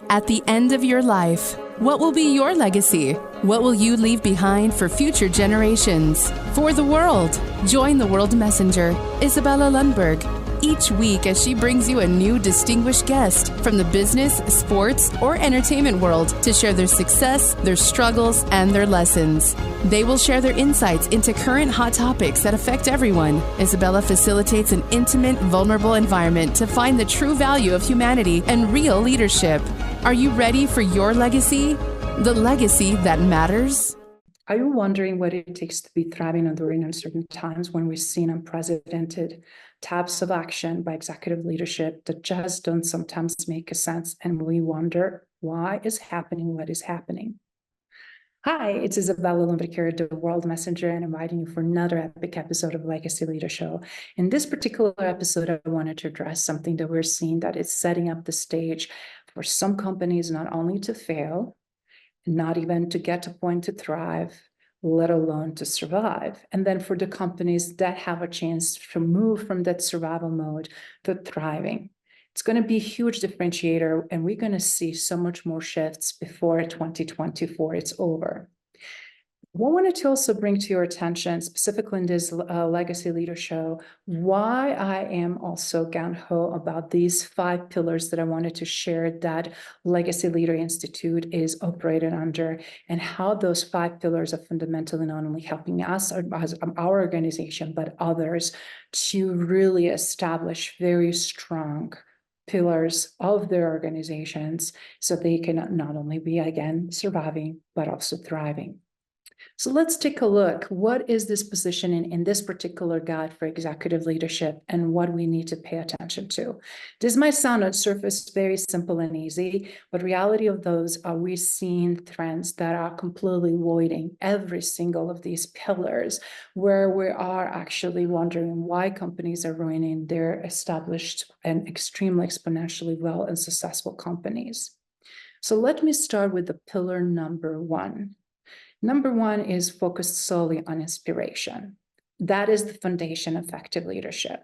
At the end of your life, what will be your legacy? What will you leave behind for future generations? For the world, join the World Messenger, Izabela Lundberg, each week as she brings you a new distinguished guest from the business, sports, or entertainment world to share their success, their struggles, and their lessons. They will share their insights into current hot topics that affect everyone. Izabela facilitates an intimate, vulnerable environment to find the true value of humanity and real leadership. Are you ready for your legacy? The legacy that matters? Are you wondering what it takes to be thriving during uncertain times when we've seen unprecedented types of action by executive leadership that just don't sometimes make sense, and we wonder why is happening what is happening? Hi, it's Izabela Lundberg here, the World Messenger, and inviting you for another epic episode of Legacy Leader Show. In this particular episode, I wanted to address something that we're seeing that is setting up the stage for some companies not only to fail, not even to get to a point to thrive, let alone to survive. And then for the companies that have a chance to move from that survival mode to thriving. It's going to be a huge differentiator, and we're going to see so much more shifts before 2024 it's over. I wanted to also bring to your attention, specifically in this Legacy Leader Show, why I am also gung-ho about these 5 pillars that I wanted to share that Legacy Leader Institute is operated under, and how those 5 pillars are fundamentally not only helping us as our organization, but others to really establish very strong pillars of their organizations so they can not only be, again, surviving, but also thriving. So let's take a look. What is this positioning in this particular guide for executive leadership and what we need to pay attention to? This might sound on surface very simple and easy, but reality of those are we're seeing trends that are completely voiding every single of these pillars, where we are actually wondering why companies are ruining their established and extremely exponentially well and successful companies. So let me start with the pillar number 1. Number 1 is focused solely on inspiration. That is the foundation of effective leadership.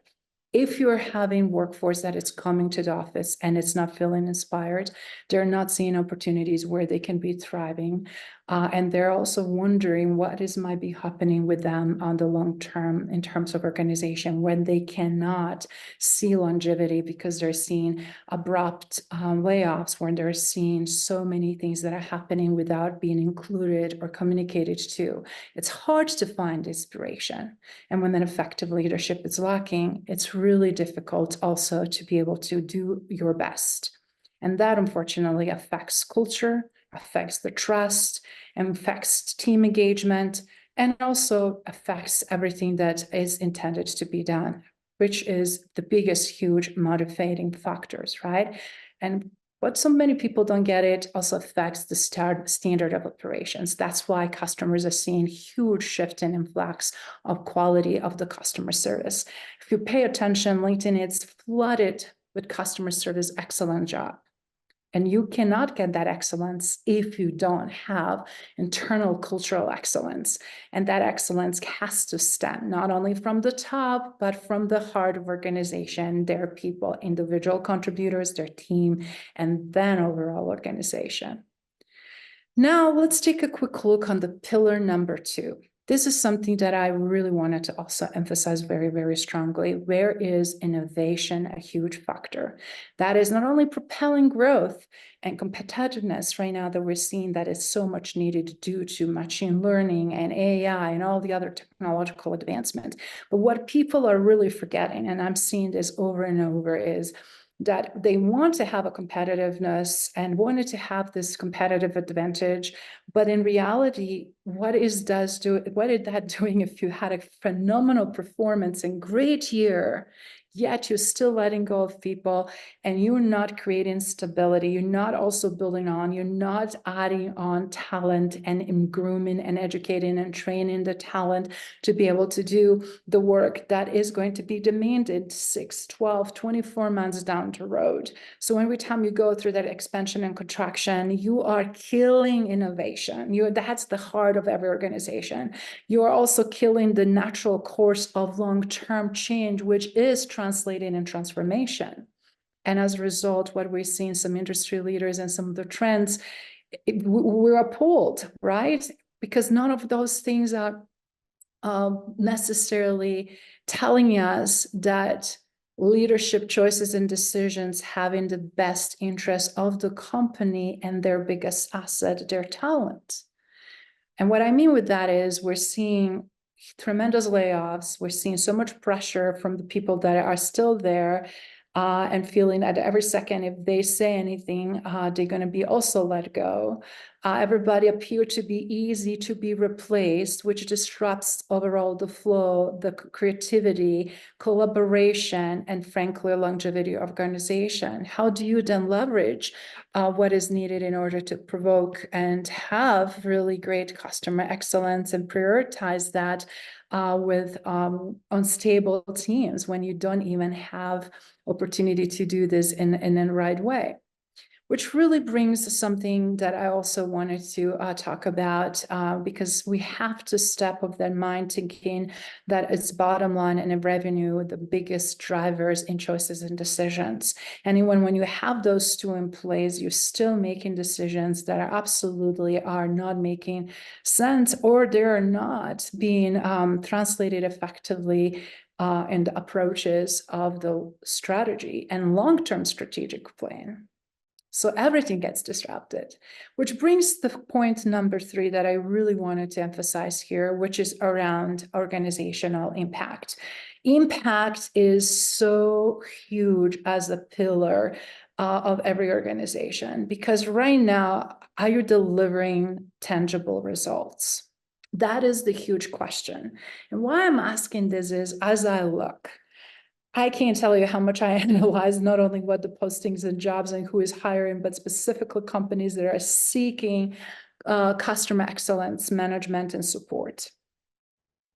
If you're having workforce that is coming to the office and it's not feeling inspired, they're not seeing opportunities where they can be thriving. And they're also wondering what might be happening with them on the long term in terms of organization when they cannot see longevity because they're seeing abrupt layoffs, when they're seeing so many things that are happening without being included or communicated to. It's hard to find inspiration. And when an effective leadership is lacking, it's really difficult also to be able to do your best. And that unfortunately affects culture, affects the trust, and affects team engagement, and also affects everything that is intended to be done, which is the biggest, huge motivating factors, right? And what so many people don't get, it also affects the standard of operations. That's why customers are seeing huge shift in influx of quality of the customer service. If you pay attention, LinkedIn is flooded with customer service excellent job. And you cannot get that excellence if you don't have internal cultural excellence. And that excellence has to stem not only from the top, but from the heart of organization, their people, individual contributors, their team, and then overall organization. Now, let's take a quick look on the pillar number 2. This is something that I really wanted to also emphasize very, very strongly. Where is innovation a huge factor? That is not only propelling growth and competitiveness right now that we're seeing that is so much needed due to machine learning and AI and all the other technological advancement. But what people are really forgetting, and I'm seeing this over and over, is that they want to have a competitiveness and wanted to have this competitive advantage. But in reality, what is that doing if you had a phenomenal performance and great year, yet you're still letting go of people and you're not creating stability, you're not also building on, you're not adding on talent and grooming and educating and training the talent to be able to do the work that is going to be demanded 6, 12, 24 months down the road. So every time you go through that expansion and contraction, you are killing innovation. That's the heart of every organization. You are also killing the natural course of long-term change, which is translating in transformation. And as a result, what we're seeing some industry leaders and some of the trends, we're appalled, right? Because none of those things are necessarily telling us that leadership choices and decisions have in the best interest of the company and their biggest asset, their talent. And what I mean with that is we're seeing tremendous layoffs. We're seeing so much pressure from the people that are still there, and feeling that every second, if they say anything, they're going to be also let go. Everybody appear to be easy to be replaced, which disrupts overall the flow, the creativity, collaboration, and frankly, longevity of organization. How do you then leverage what is needed in order to provoke and have really great customer excellence and prioritize that with unstable teams when you don't even have opportunity to do this in the right way? Which really brings something that I also wanted to talk about, because we have to step of that mind thinking that it's bottom line and revenue, the biggest drivers in choices and decisions. And even when you have those two in place, you're still making decisions that are absolutely are not making sense, or they're not being translated effectively in the approaches of the strategy and long-term strategic plan. So everything gets disrupted, which brings the point number 3 that I really wanted to emphasize here, which is around organizational impact. Impact is so huge as a pillar of every organization, because right now, are you delivering tangible results? That is the huge question. And why I'm asking this is, as I look, I can't tell you how much I analyze not only what the postings and jobs and who is hiring, but specifically companies that are seeking customer excellence, management, and support.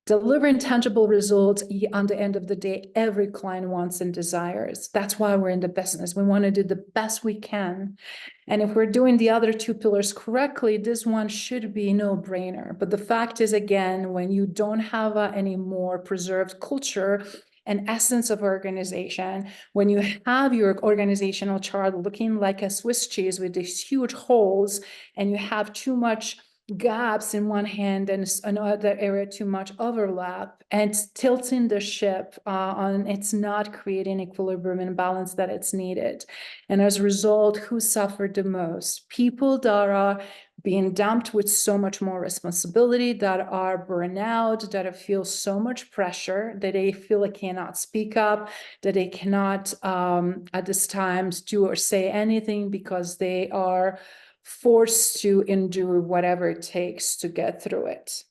Delivering tangible results on the end of the day, every client wants and desires. That's why we're in the business. We want to do the best we can. And if we're doing the other 2 pillars correctly, this one should be no brainer. But the fact is, again, when you don't have any more preserved culture and essence of organization, when you have your organizational chart looking like a Swiss cheese with these huge holes, and you have too much gaps in one hand and another area too much overlap, and tilting the ship on, it's not creating equilibrium and balance that it's needed. And as a result, who suffered the most? People that are being dumped with so much more responsibility, that are burnout, that feel so much pressure, that they feel they cannot speak up, that they cannot at this time do or say anything because they are forced to endure whatever it takes to get through it.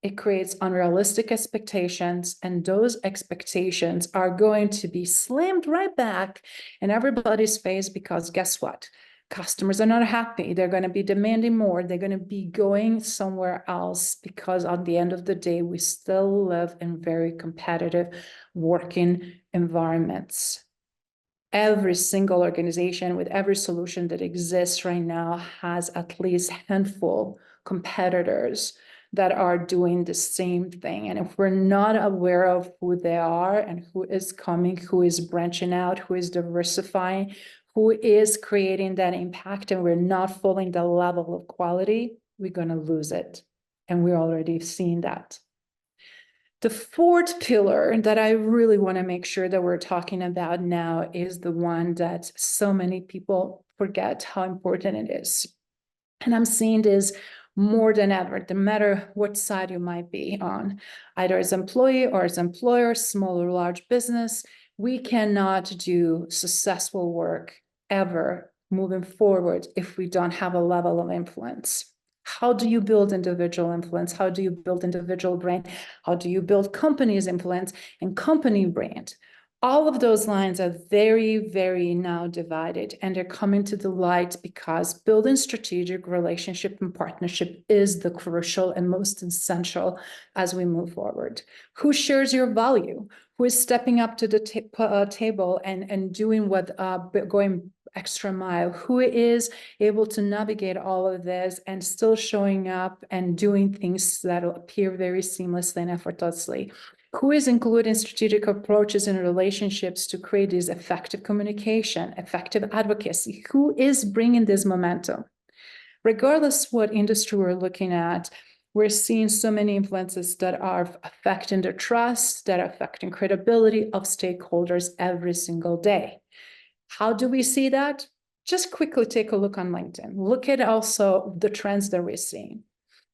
It creates unrealistic expectations, and those expectations are going to be slammed right back in everybody's face, because guess what? Customers are not happy. They're going to be demanding more. They're going to be going somewhere else, because at the end of the day, we still live in very competitive working environments. Every single organization with every solution that exists right now has at least a handful competitors that are doing the same thing. And if we're not aware of who they are and who is coming, who is branching out, who is diversifying, who is creating that impact, and we're not following the level of quality, we're going to lose it. And we're already seeing that. The 4th pillar that I really want to make sure that we're talking about now is the one that so many people forget how important it is. And I'm seeing this more than ever, no matter what side you might be on, either as employee or as employer, small or large business. We cannot do successful work ever moving forward if we don't have a level of influence. How do you build individual influence? How do you build individual brand? How do you build company's influence and company brand? All of those lines are very, very now divided, and they're coming to the light because building strategic relationship and partnership is the crucial and most essential as we move forward. Who shares your value? Who is stepping up to the table and doing what, going extra mile? Who is able to navigate all of this and still showing up and doing things that appear very seamlessly and effortlessly? Who is including strategic approaches in relationships to create this effective communication, effective advocacy? Who is bringing this momentum? Regardless what industry we're looking at, we're seeing so many influences that are affecting the trust, that are affecting credibility of stakeholders every single day. How do we see that? Just quickly take a look on LinkedIn. Look at also the trends that we're seeing.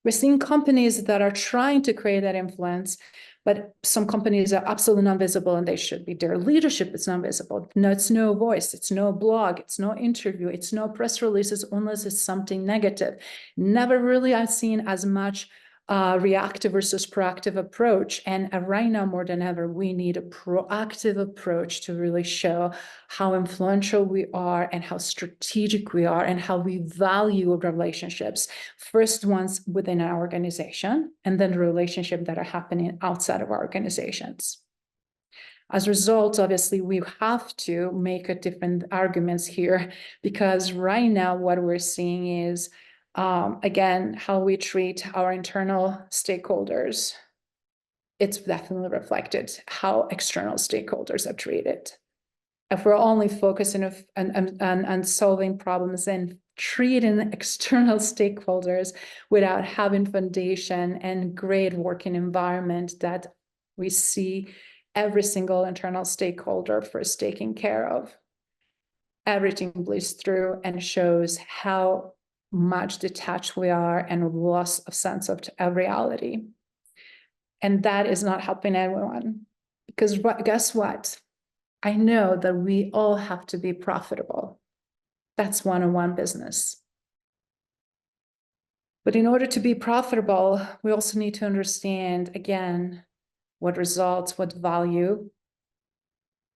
We're seeing companies that are trying to create that influence, but some companies are absolutely non-visible and they should be. Their leadership is non-visible. No, it's no voice, it's no blog, it's no interview, it's no press releases unless it's something negative. Never really I've seen as much reactive versus proactive approach. And right now, more than ever, we need a proactive approach to really show how influential we are and how strategic we are and how we value relationships. First ones within our organization, and then the relationships that are happening outside of our organizations. As a result, obviously, we have to make a different arguments here, because right now what we're seeing is again, how we treat our internal stakeholders. It's definitely reflected how external stakeholders are treated. If we're only focusing on solving problems and treating external stakeholders without having foundation and great working environment that we see every single internal stakeholder first taking care of, everything bleeds through and shows how much detached we are and loss of sense of reality. And that is not helping anyone, because guess what? I know that we all have to be profitable. That's one-on-one business. But in order to be profitable, we also need to understand, again, what results, what value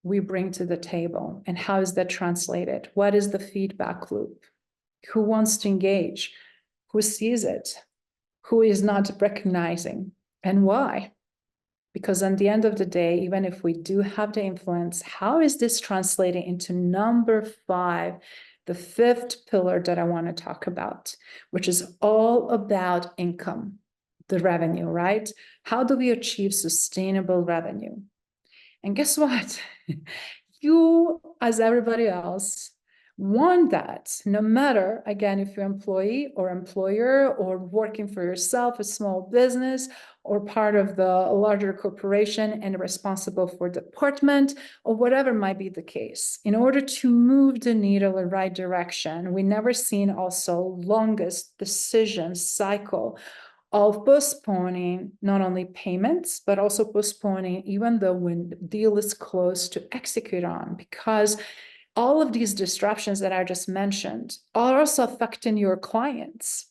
we bring to the table, and how is that translated? What is the feedback loop? Who wants to engage? Who sees it? Who is not recognizing? And why? Because at the end of the day, even if we do have the influence, how is this translating into number 5, the 5th pillar that I want to talk about, which is all about income, the revenue, right? How do we achieve sustainable revenue? And guess what? You, as everybody else, want that, no matter, again, if you're employee or employer or working for yourself, a small business, or part of the larger corporation and responsible for department, or whatever might be the case. In order to move the needle in the right direction, we never seen also longest decision cycle of postponing not only payments, but also postponing even though when the deal is close to execute on, because all of these disruptions that I just mentioned are also affecting your clients.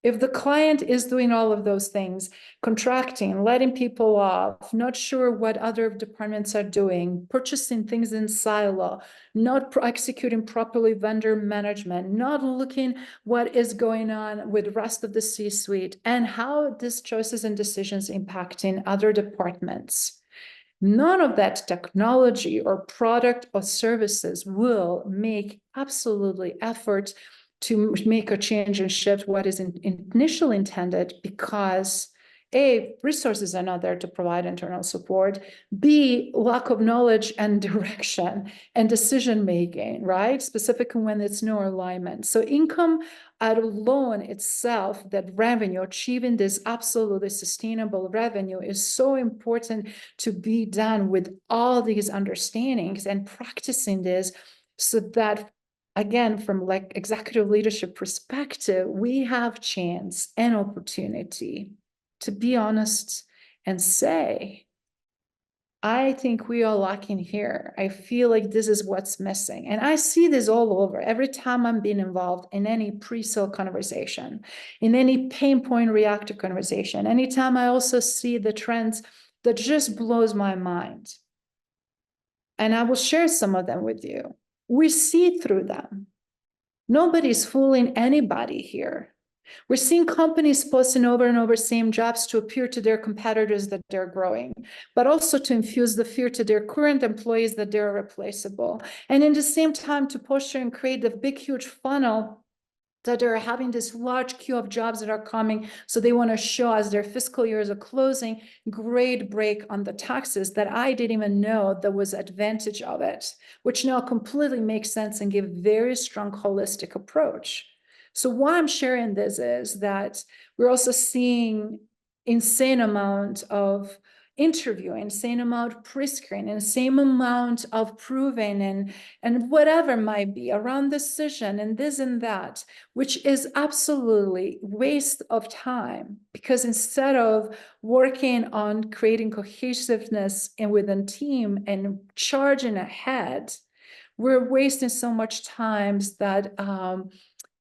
If the client is doing all of those things, contracting, letting people off, not sure what other departments are doing, purchasing things in silo, not executing properly vendor management, not looking what is going on with the rest of the C-suite, and how these choices and decisions impacting other departments. None of that technology or product or services will make absolutely effort to make a change and shift what is initially intended, because A, resources are not there to provide internal support, B, lack of knowledge and direction and decision-making, right? Specifically when it's no alignment. So income alone itself, that revenue, achieving this absolutely sustainable revenue is so important to be done with all these understandings and practicing this, so that again, from like executive leadership perspective, we have chance and opportunity to be honest and say, I think we are lacking here. I feel like this is what's missing. And I see this all over. Every time I'm being involved in any pre-sale conversation, in any pain point reactive conversation, anytime I also see the trends that just blows my mind. And I will share some of them with you. We see through them. Nobody's fooling anybody here. We're seeing companies posting over and over same jobs to appear to their competitors that they're growing, but also to infuse the fear to their current employees that they're replaceable. And in the same time to posture and create the big, huge funnel that they're having this large queue of jobs that are coming. So they want to show as their fiscal years are closing, great break on the taxes that I didn't even know there was advantage of it, which now completely makes sense and give very strong holistic approach. So why I'm sharing this is that we're also seeing insane amount of interviewing, insane amount of pre-screen, insane amount of proving and whatever might be around decision and this and that, which is absolutely waste of time, because instead of working on creating cohesiveness and within team and charging ahead, we're wasting so much time that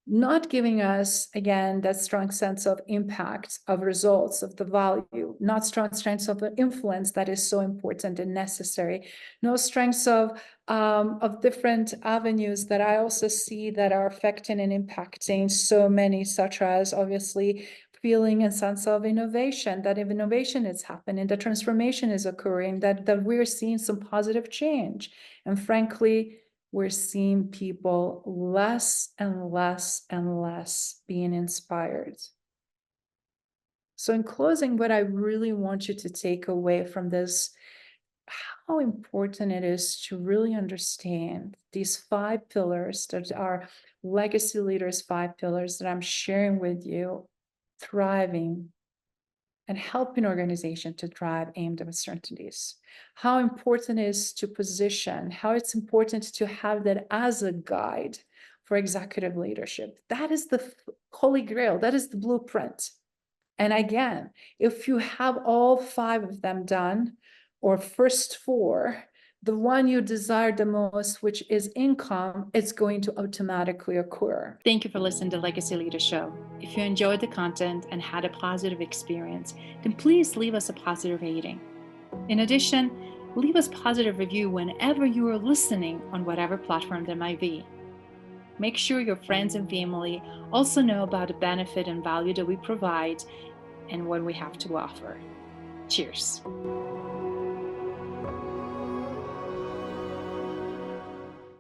not giving us, again, that strong sense of impact, of results, of the value, not strong strengths of the influence that is so important and necessary, no strengths of different avenues that I also see that are affecting and impacting so many, such as obviously feeling and sense of innovation, that if innovation is happening, the transformation is occurring, that we're seeing some positive change. And frankly, we're seeing people less and less and less being inspired. So in closing, what I really want you to take away from this, how important it is to really understand these 5 pillars that are legacy leaders' 5 pillars that I'm sharing with you, thriving and helping organization to thrive aimed at uncertainties. How important it is to position, how it's important to have that as a guide for executive leadership. That is the holy grail, that is the blueprint. And again, if you have all 5 of them done, or first 4, the one you desire the most, which is income, it's going to automatically occur. Thank you for listening to Legacy Leader Show. If you enjoyed the content and had a positive experience, then please leave us a positive rating. In addition, leave us a positive review whenever you are listening on whatever platform there might be. Make sure your friends and family also know about the benefit and value that we provide and what we have to offer. Cheers.